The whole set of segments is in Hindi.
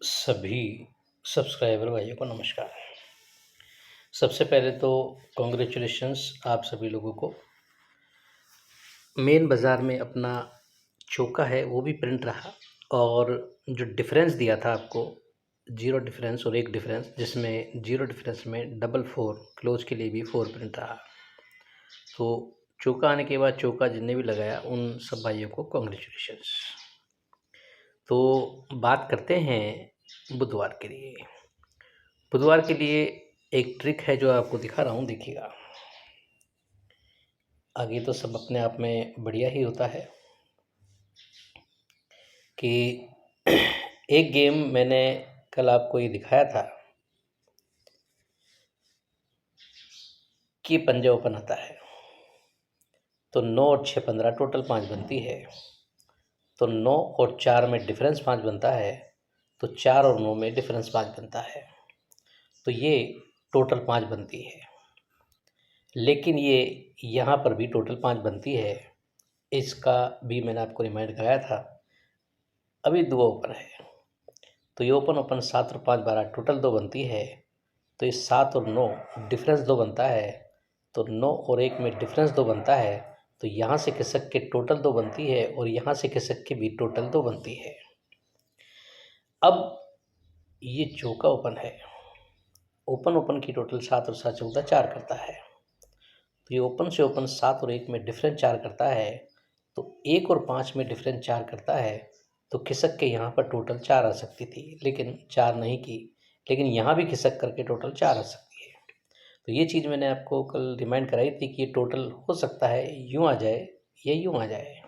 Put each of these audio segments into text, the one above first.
सभी सब्सक्राइबर भाइयों को नमस्कार। सबसे पहले तो कॉन्ग्रेचुलेशंस आप सभी लोगों को। मेन बाज़ार में अपना चोका है वो भी प्रिंट रहा और जो डिफरेंस दिया था आपको 0 डिफरेंस और 1 डिफरेंस, जिसमें 0 डिफरेंस में डबल 4 क्लोज के लिए भी 4 प्रिंट रहा। तो चोका आने के बाद चोका जिसने भी लगाया उन सब भाइयों को कॉन्ग्रेचुलेशंस। तो बात करते हैं बुधवार के लिए। बुधवार के लिए एक ट्रिक है जो आपको दिखा रहा हूँ, देखिएगा। आगे तो सब अपने आप में बढ़िया ही होता है कि एक गेम मैंने कल आपको ये दिखाया था कि पंजा ओपन आता है तो 9 और 6 15 टोटल 5 बनती है। तो 9 और 4 में डिफरेंस 5 बनता है, तो 4 और 9 में डिफरेंस 5 बनता है, तो ये टोटल 5 बनती है। लेकिन ये यहाँ पर भी टोटल 5 बनती है, इसका भी मैंने आपको रिमाइंड कराया था। अभी 2 ओपन है तो ये ओपन ओपन 7 और 5 12 टोटल 2 बनती है। तो ये 7 और 9 डिफरेंस 2 बनता है, तो 9 और 1 में डिफरेंस 2 बनता है, तो यहाँ से खिसक के टोटल 2 बनती है और यहाँ से खिसक के भी टोटल 2 बनती है। अब ये चौका ओपन है, ओपन ओपन की टोटल 7 और 7 14 4 करता है। तो ये ओपन से ओपन 7 और 1 में डिफरेंस 4 करता है, तो 1 और 5 में डिफरेंस 4 करता है, तो खिसक के यहाँ पर टोटल 4 आ सकती थी, लेकिन 4 नहीं की, लेकिन यहाँ भी खिसक करके टोटल 4 आ सकती है। तो ये चीज़ मैंने आपको कल रिमाइंड कराई थी कि ये टोटल हो सकता है यूँ आ जाए या यूँ आ जाए।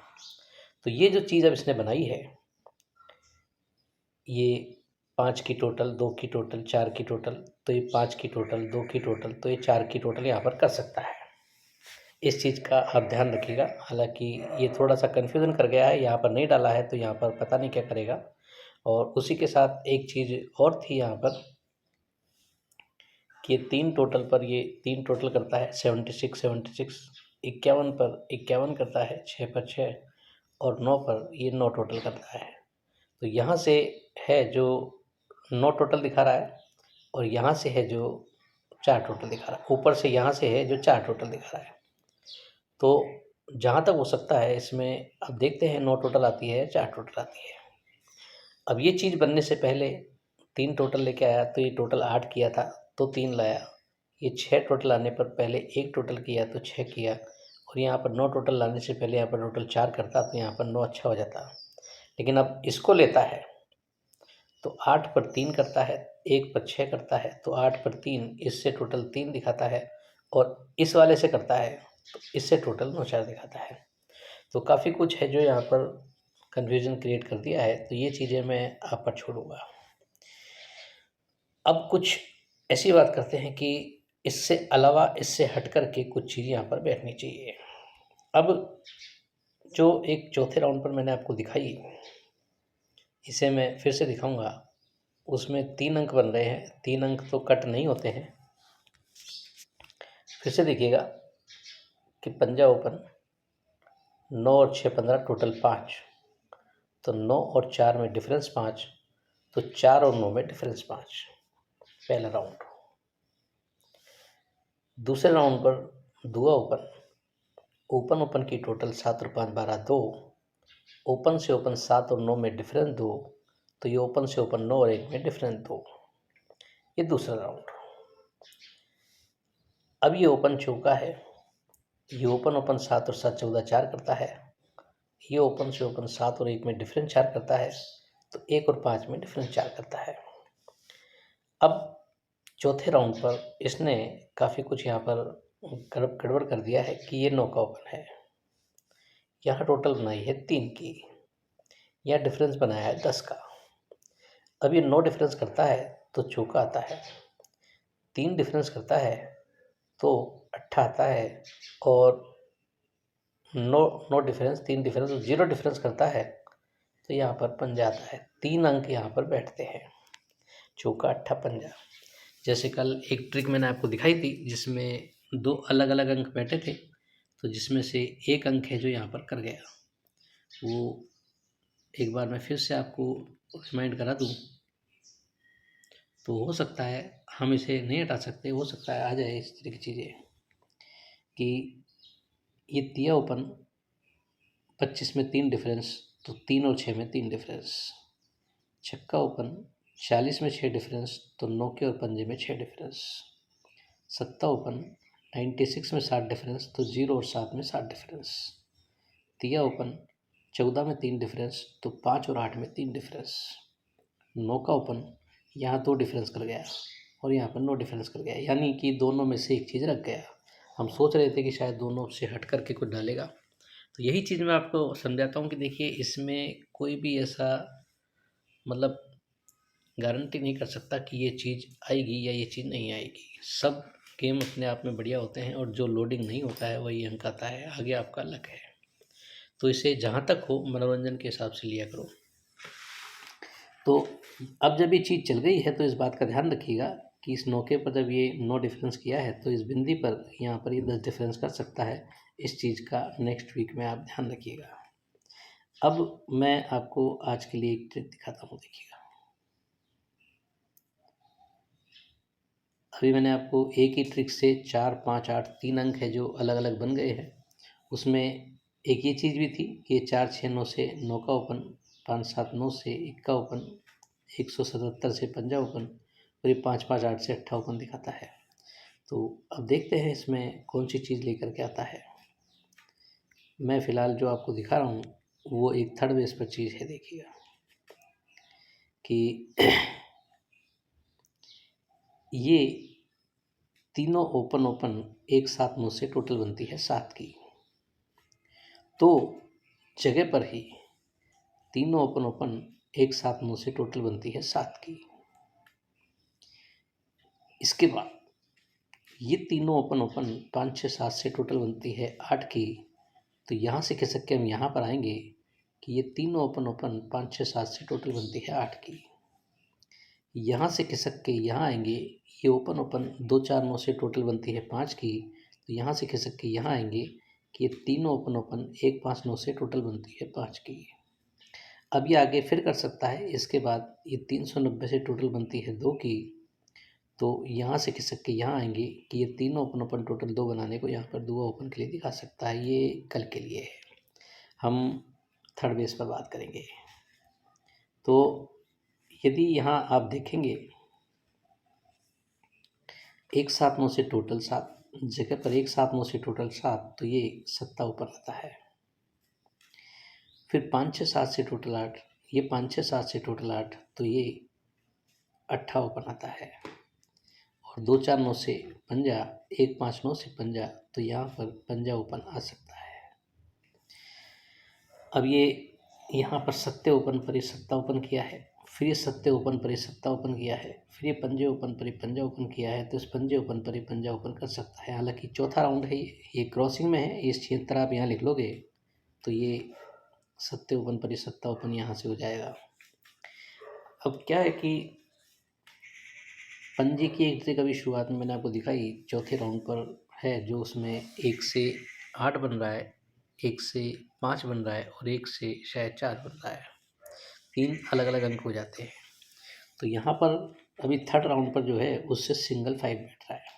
तो ये जो चीज़ अब इसने बनाई है, ये 5 की टोटल, 2 की टोटल, 4 की टोटल, तो ये 5 की टोटल, 2 की टोटल, तो ये 4 की टोटल यहाँ पर कर सकता है। इस चीज़ का आप ध्यान रखिएगा। हालाँकि ये थोड़ा-सा कन्फ्यूज़न कर गया है, यहाँ पर नहीं डाला है तो यहाँ पर पता नहीं क्या करेगा। और उसी के साथ एक चीज़ और थी यहाँ पर कि ये 3 टोटल पर, ये 3 टोटल करता है 76 76, 51 पर 51 करता है, 6 पर 6 और 9 पर ये 9 टोटल करता है। तो यहाँ से है जो 9 टोटल दिखा रहा है और यहाँ से है जो 4 टोटल दिखा रहा है। ऊपर से यहाँ से है जो 4 टोटल दिखा रहा है। तो जहाँ तक हो सकता है इसमें अब देखते हैं 9 टोटल आती है, 4 टोटल आती है। अब ये चीज़ बनने से पहले 3 टोटल लेके आया तो ये टोटल 8 किया था, तो 3 लाया। ये 6 टोटल आने पर पहले 1 टोटल किया तो 6 किया, और यहाँ पर 9 टोटल लाने से पहले यहाँ पर टोटल 4 करता तो यहाँ पर 9 अच्छा हो जाता। लेकिन अब इसको लेता है तो 8 पर 3 करता है, 1 पर 6 करता है, तो 8 पर 3 इससे टोटल 3 दिखाता है, और इस वाले से करता है तो इससे टोटल 9 4 दिखाता है। तो काफ़ी कुछ है जो यहाँ पर कन्फ्यूजन क्रिएट कर दिया है, तो ये चीज़ें मैं आप पर छोड़ूँगा। अब कुछ ऐसी बात करते हैं कि इससे अलावा, इससे हट कर के कुछ चीज़ यहाँ पर बैठनी चाहिए। अब जो एक चौथे राउंड पर मैंने आपको दिखाई, इसे मैं फिर से दिखाऊँगा। उसमें 3 अंक बन रहे हैं, 3 अंक तो कट नहीं होते हैं। फिर से देखिएगा कि पंजा ओपन 9 और 6 15 टोटल 5, तो 9 और 4 में डिफरेंस 5, तो 4 और 9 में डिफरेंस 5, पहला राउंड। दूसरे राउंड पर दुआ ओपन, ओपन ओपन की टोटल 7 और 5 12 2, ओपन से ओपन 7 और 9 में डिफरेंस 2, तो ये ओपन से ओपन 9 और 1 में डिफरेंस 2, ये दूसरा राउंड। अब ये ओपन चौका है, ये ओपन ओपन 7 और 7 14 4 करता है, ये ओपन से ओपन 7 और 1 में डिफरेंस 4 करता है, तो 1 और 5 में डिफरेंस 4 करता है। अब चौथे राउंड पर इसने काफ़ी कुछ यहाँ पर गड़बड़ कर दिया है कि ये 9 का ओपन है, यहाँ टोटल बनाई है 3 की, यहाँ डिफरेंस बनाया है 10 का। अब ये 9 डिफरेंस करता है तो चौका आता है, 3 डिफरेंस करता है तो अट्ठा आता है, और 9 डिफरेंस, 3 डिफरेंस, 0 डिफरेंस करता है तो यहाँ पर पंजा आता है। 3 अंक यहाँ पर बैठते हैं, चौका अट्ठा पंजा। जैसे कल एक ट्रिक मैंने आपको दिखाई थी जिसमें 2 अलग अलग अंक बैठे थे, तो जिसमें से एक अंक है जो यहाँ पर कर गया, वो एक बार मैं फिर से आपको रिमाइंड करा दूँ तो हो सकता है हम इसे नहीं हटा सकते, हो सकता है आ जाए इस तरह की चीज़ें कि ये तिया ओपन 25 में 3 डिफरेंस, तो 3 और 6 में 3 डिफरेंस। छक्का ओपन 40 में 6 डिफरेंस, तो 9 के और पंजे में 6 डिफरेंस। सत्ता ओपन 96 में 7 डिफरेंस, तो 0 और 7 में 7 डिफरेंस। तिया ओपन 14 में 3 डिफरेंस, तो 5 और 8 में 3 डिफरेंस। नौका ओपन यहाँ 2 डिफरेंस कर गया और यहाँ पर 9 डिफरेंस कर गया, यानी कि दोनों में से एक चीज़ रख गया। हम सोच रहे थे कि शायद दोनों से हट करके कुछ डालेगा, तो यही चीज़ मैं आपको समझाता हूँ कि देखिए इसमें कोई भी ऐसा मतलब गारंटी नहीं कर सकता कि ये चीज़ आएगी या ये चीज़ नहीं आएगी। सब गेम अपने आप में बढ़िया होते हैं और जो लोडिंग नहीं होता है वही अंक आता है, आगे आपका लक है। तो इसे जहाँ तक हो मनोरंजन के हिसाब से लिया करो। तो अब जब ये चीज़ चल गई है तो इस बात का ध्यान रखिएगा कि इस मौके पर जब ये 9 डिफरेंस किया है तो इस बिंदी पर यहाँ पर ये 10 डिफरेंस कर सकता है। इस चीज़ का नेक्स्ट वीक में आप ध्यान रखिएगा। अब मैं आपको आज के लिए एक ट्रिक दिखाता हूँ, देखिएगा। अभी मैंने आपको एक ही ट्रिक से 4, 5, 8 3 अंक है जो अलग अलग बन गए हैं। उसमें एक ये चीज़ भी थी कि 4, 6, 9 से 9 का ओपन, 5, 7, 9 से 1 का ओपन, 177 से पंजा ओपन और ये 5, 5, 8 से अट्ठा ओपन दिखाता है। तो अब देखते हैं इसमें कौन सी चीज़ लेकर के आता है। मैं फ़िलहाल जो आपको दिखा रहा हूँ वो एक थर्ड बेस पर चीज़ है, देखिएगा कि ये तीनों ओपन ओपन एक साथ मुझसे टोटल बनती है 7 की। तो जगह पर ही तीनों ओपन ओपन एक साथ मुझसे टोटल बनती है 7 की। इसके बाद ये तीनों ओपन ओपन 5, 6, 7 से टोटल बनती है 8 की। तो यहाँ से खिसक के हम यहाँ पर आएंगे कि ये तीनों ओपन ओपन 5, 6, 7 से टोटल बनती है 8 की। यहाँ से खिसक के यहाँ आएंगे, ये ओपन ओपन 2, 4, 9 से टोटल बनती है 5 की। तो यहाँ से खिसक के यहाँ आएंगे कि ये तीनों ओपन ओपन 1, 5, 9 से टोटल बनती है 5 की। अब ये आगे फिर कर सकता है। इसके बाद ये 390 से टोटल बनती है 2 की। तो यहाँ से खिसक के यहाँ आएंगे कि ये तीनों ओपन ओपन टोटल 2 बनाने को यहाँ पर 2 ओपन के लिए दिखा सकता है। ये कल के लिए है, हम थर्ड बेस पर बात करेंगे। तो यदि यहाँ आप देखेंगे 1, 7, 9 से टोटल 7 जगह पर 1, 7, 9 से टोटल 7, तो ये सत्ता ऊपर आता है। फिर 5, 6, 7 से टोटल 8, ये 5, 6, 7 से टोटल 8, तो ये अट्ठा ऊपर आता है। और 2, 4, 9 से पंजा, 1, 5, 9 से पंजा, तो यहाँ पर पंजा ओपन आ सकता है। अब ये यहाँ पर सत्ते ओपन पर ये सत्ता ओपन किया है, फिर ये सत्ते ओपन पर ये सत्ता ओपन किया है, फिर ये पंजे ओपन पर ये पंजा ओपन किया है, तो इस पंजे ओपन पर ये पंजा ओपन कर सकता है। हालांकि चौथा राउंड है, ये क्रॉसिंग में है। इस क्षेत्र आप यहाँ लिख लोगे तो ये सत्ते ओपन पर ये सत्ता ओपन यहाँ से हो जाएगा। अब क्या है कि पंजे की एक ट्रिक अभी शुरुआत में मैंने आपको दिखाई, चौथे राउंड पर है, जो उसमें 1 से 8 बन रहा है, 1 से 5 बन रहा है और 1 से शायद 4 बन रहा है। 3 अलग अलग अंक हो जाते हैं। तो यहाँ पर अभी थर्ड राउंड पर जो है उससे सिंगल 5 बैठ रहा है।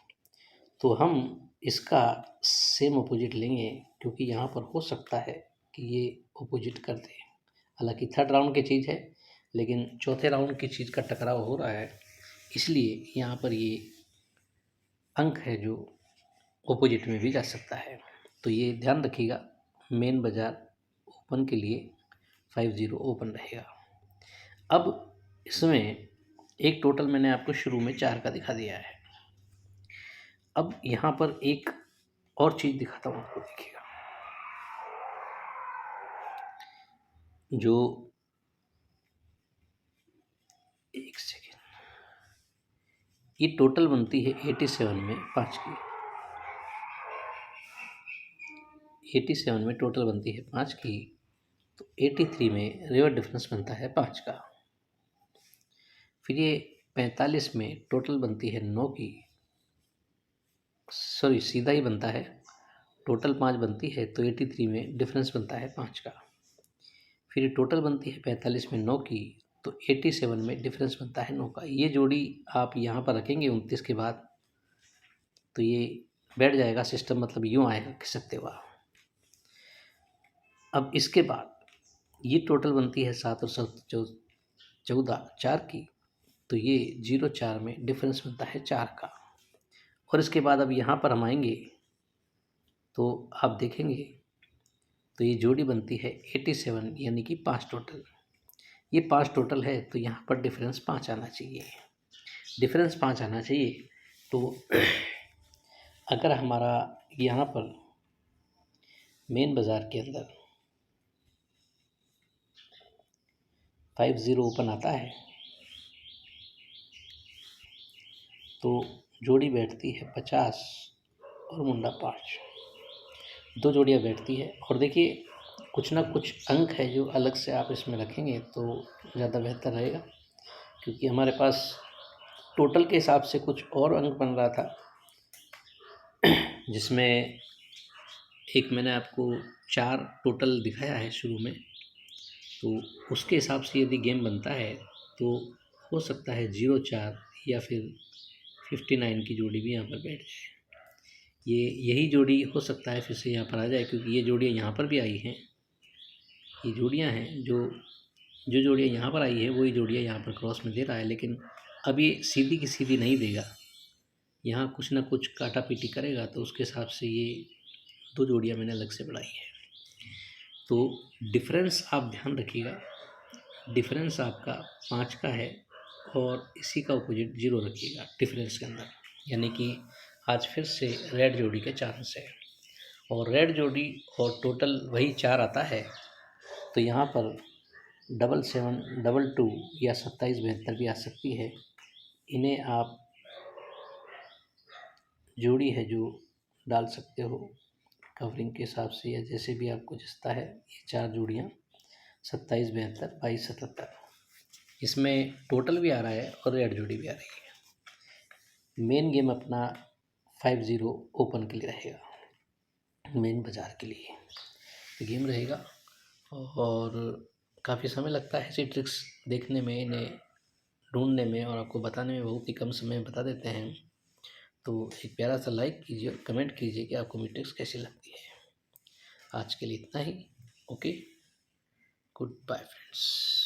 तो हम इसका सेम अपोजिट लेंगे, क्योंकि यहाँ पर हो सकता है कि ये अपोजिट कर दे। हालांकि थर्ड राउंड की चीज़ है, लेकिन चौथे राउंड की चीज़ का टकराव हो रहा है, इसलिए यहाँ पर ये अंक है जो अपोजिट में भी जा सकता है। तो ये ध्यान रखिएगा, मेन बाज़ार ओपन के लिए 50 ओपन रहेगा। अब इसमें एक टोटल मैंने आपको शुरू में 4 का दिखा दिया है। अब यहाँ पर एक और चीज़ दिखाता हूँ आपको, देखिएगा। जो एक सेकेंड, ये टोटल बनती है 87 में 5 की। 87 में टोटल बनती है 5 की, तो 83 में रिवर डिफरेंस बनता है 5 का। फिर ये 45 में टोटल बनती है 9 की, सॉरी सीधा ही बनता है, टोटल 5 बनती है तो 83 में डिफरेंस बनता है 5 का। फिर ये टोटल बनती है 45 में 9 की, तो 87 में डिफरेंस बनता है 9 का। ये जोड़ी आप यहाँ पर रखेंगे 29 के बाद, तो ये बैठ जाएगा सिस्टम, मतलब यूँ आएगा कह सकते हो आप। अब इसके बाद ये टोटल बनती है 7 और 7 14 4 की, तो ये 0 4 में डिफरेंस बनता है 4 का। और इसके बाद अब यहाँ पर हम आएंगे तो आप देखेंगे तो ये जोड़ी बनती है 87, यानी कि 5 टोटल। ये 5 टोटल है तो यहाँ पर डिफरेंस 5 आना चाहिए, डिफरेंस 5 आना चाहिए। तो अगर हमारा यहाँ पर मेन बाज़ार के अंदर 50 ओपन आता है तो जोड़ी बैठती है 50 और मुंडा 5, 2 जोड़ियाँ बैठती है। और देखिए कुछ ना कुछ अंक है जो अलग से आप इसमें रखेंगे तो ज़्यादा बेहतर रहेगा, क्योंकि हमारे पास टोटल के हिसाब से कुछ और अंक बन रहा था, जिसमें एक मैंने आपको 4 टोटल दिखाया है शुरू में, तो उसके हिसाब से यदि गेम बनता है तो हो सकता है 0 4 या फिर 59 की जोड़ी भी यहाँ पर बैठ जाए। यही जोड़ी हो सकता है फिर से यहाँ पर आ जाए, क्योंकि ये जोड़ियाँ यहाँ पर भी आई हैं। ये जोड़ियाँ हैं जो जोड़ियाँ यहाँ पर आई है वही जोड़ियाँ यहाँ पर क्रॉस में दे रहा है, लेकिन अब ये सीधी की सीधी नहीं देगा, यहाँ कुछ ना कुछ काटा पीटी करेगा। तो उसके हिसाब से ये 2 जोड़ियाँ मैंने अलग से बढ़ाई है। तो डिफरेंस आप ध्यान रखिएगा, डिफरेंस आपका 5 का है और इसी का अपोजिट 0 रखिएगा डिफरेंस के अंदर, यानी कि आज फिर से रेड जोड़ी के चांस है। और रेड जोड़ी और टोटल वही 4 आता है, तो यहाँ पर 77 22 या 27 72 भी आ सकती है। इन्हें आप जोड़ी है जो डाल सकते हो कवरिंग के हिसाब से, या जैसे भी आपको जचता है। ये 4 जोड़ियाँ 27 72 22 77, इसमें टोटल भी आ रहा है और रेड जोड़ी भी आ रही है। मेन गेम अपना 50 ओपन के लिए रहेगा, मेन बाज़ार के लिए गेम रहेगा। और काफ़ी समय लगता है ऐसी ट्रिक्स देखने में, इन्हें ढूंढने में, और आपको बताने में बहुत ही कम समय में बता देते हैं। तो एक प्यारा सा लाइक कीजिए और कमेंट कीजिए कि आपको मेरी ट्रिक्स कैसी लगती है। आज के लिए इतना ही। Okay, good bye friends.